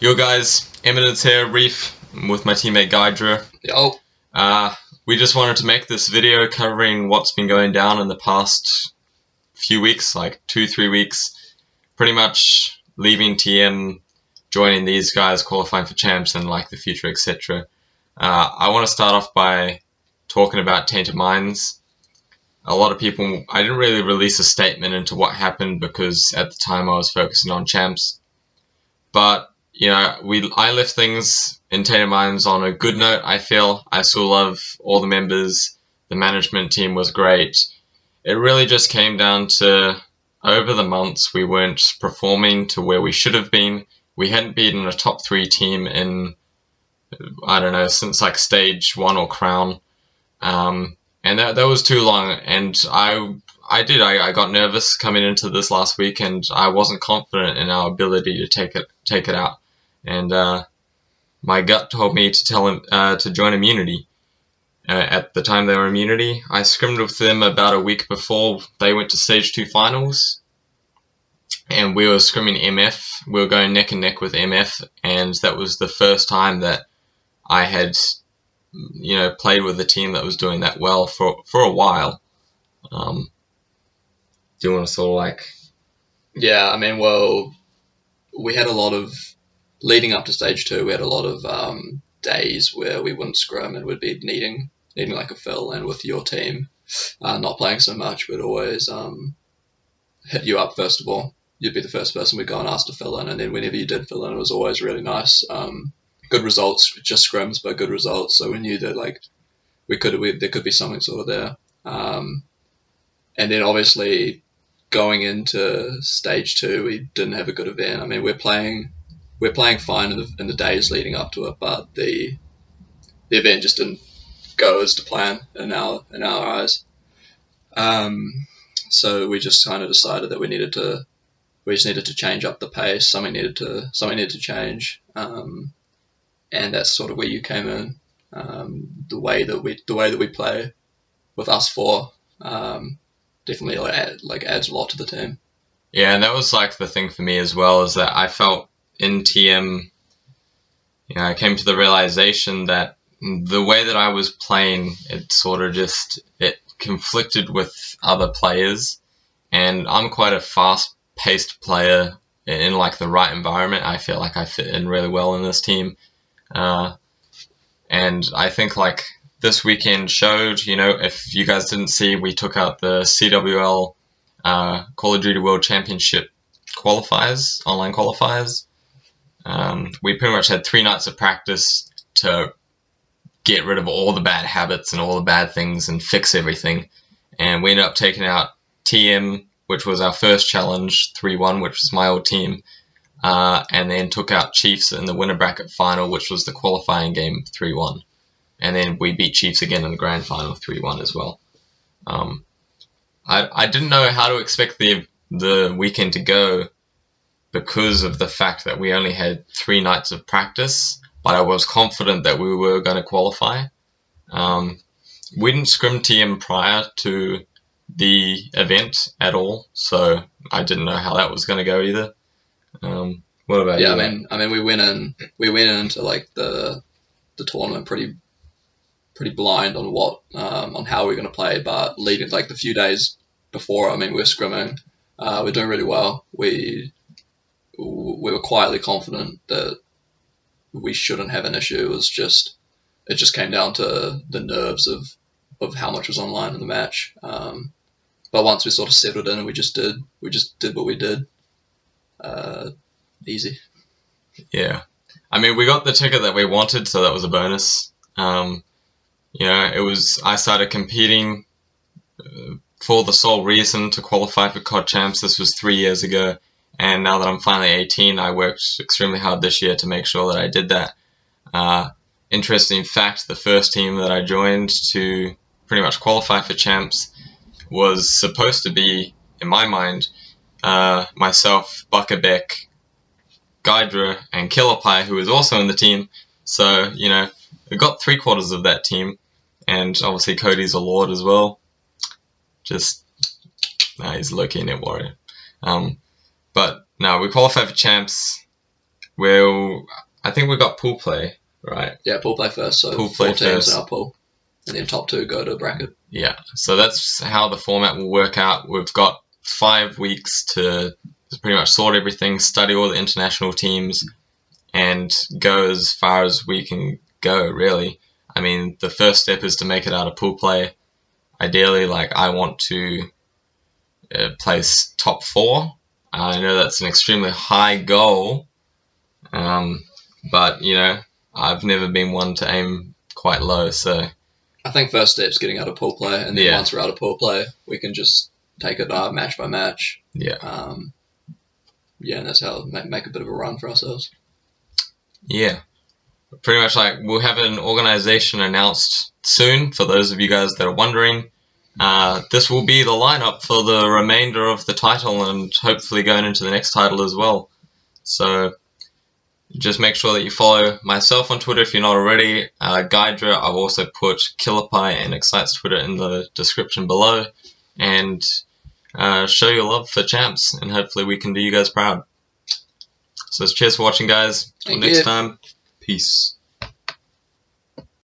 Yo guys, Eminence here, Reef, with my teammate Gydra. Yo. We just wanted to make this video covering what's been going down in the past few weeks, like 2-3 weeks. Pretty much leaving TM, joining these guys, qualifying for champs and like the future, etc. I want to start off by talking about Tainted Minds. A lot of people, I didn't really release a statement into what happened because at the time I was focusing on champs. But I left things in Tainted Minds on a good note. I feel I still love all the members. The management team was great. It really just came down to over the months we weren't performing to where we should have been. We hadn't beaten a top 3 team in since like stage 1 or crown, and that was too long. And I got nervous coming into this last week, and I wasn't confident in our ability to take it out. And my gut told me to tell him to join Immunity. At the time they were Immunity, I scrimmed with them about a week before they went to Stage 2 finals, and we were scrimming MF. We were going neck and neck with MF, and that was the first time that I had played with a team that was doing that well for a while. Do you want to sort of like... Yeah, we had a lot of, leading up to stage 2, we had a lot of days where we wouldn't scrum and we'd be needing like a fill, and with your team not playing so much, we'd always hit you up first of all. You'd be the first person we'd go and ask to fill in, and then whenever you did fill in, it was always really nice. Good results, just scrims, but good results, so we knew that like there could be something sort of there. And then obviously going into stage 2, we didn't have a good event. I mean, we're playing fine in the days leading up to it, but the event just didn't go as to plan in our eyes. So we just kind of decided that we just needed to change up the pace. Something needed to change, and that's sort of where you came in. The way that we play with us four definitely adds a lot to the team. Yeah, and that was like the thing for me as well, is that I felt in TM, I came to the realization that the way that I was playing, it sort of it conflicted with other players, and I'm quite a fast-paced player in like the right environment. I feel like I fit in really well in this team, and I think like this weekend showed, if you guys didn't see, we took out the CWL Call of Duty World Championship qualifiers, online qualifiers. We pretty much had 3 nights of practice to get rid of all the bad habits and all the bad things and fix everything. And we ended up taking out TM, which was our first challenge, 3-1, which was my old team. And then took out Chiefs in the winner bracket final, which was the qualifying game, 3-1. And then we beat Chiefs again in the grand final, 3-1 as well. I didn't know how to expect the weekend to go because of the fact that we only had 3 nights of practice, but I was confident that we were going to qualify. We didn't scrim TM prior to the event at all, so I didn't know how that was going to go either. What about you? I mean, we went into like the tournament pretty blind on how we're going to play, but leading like the few days before, we're scrimming, we're doing really well. We were quietly confident that we shouldn't have an issue. It just came down to the nerves of how much was online in the match. But once we sort of settled in, and we just did what we did. Easy. Yeah, we got the ticket that we wanted, so that was a bonus. I started competing for the sole reason to qualify for COD Champs. This was 3 years ago, and now that I'm finally 18, I worked extremely hard this year to make sure that I did that. Interesting fact, the first team that I joined to pretty much qualify for Champs was supposed to be, in my mind, myself, Buckerbeck, Gydra, and Killerpie, who was also in the team. So, we got 3/4 of that team, and obviously Cody's a Lord as well. He's low-key net warrior. But no, we qualified for champs. I think we've got pool play, right? Yeah, pool play first. So Pool play 4 teams first. in our pool, and then top 2 go to bracket. Yeah, so that's how the format will work out. We've got 5 weeks to pretty much sort everything, study all the international teams, and go as far as we can go, really. I mean, the first step is to make it out of pool play. Ideally, like, I want to place top 4. I know that's an extremely high goal, but, you know, I've never been one to aim quite low, so... I think first step's getting out of pool play, and then Yeah. once we're out of pool play, we can just take it match by match. Yeah. Yeah, and that's how make a bit of a run for ourselves. Yeah. Pretty much, like, we'll have an organization announced soon, for those of you guys that are wondering. This will be the lineup for the remainder of the title, and hopefully going into the next title as well. So just make sure that you follow myself on Twitter if you're not already. Guydra, I've also put Killerpie and Excite's Twitter in the description below. And show your love for champs, and hopefully we can do you guys proud. So cheers for watching, guys. Until next time, peace.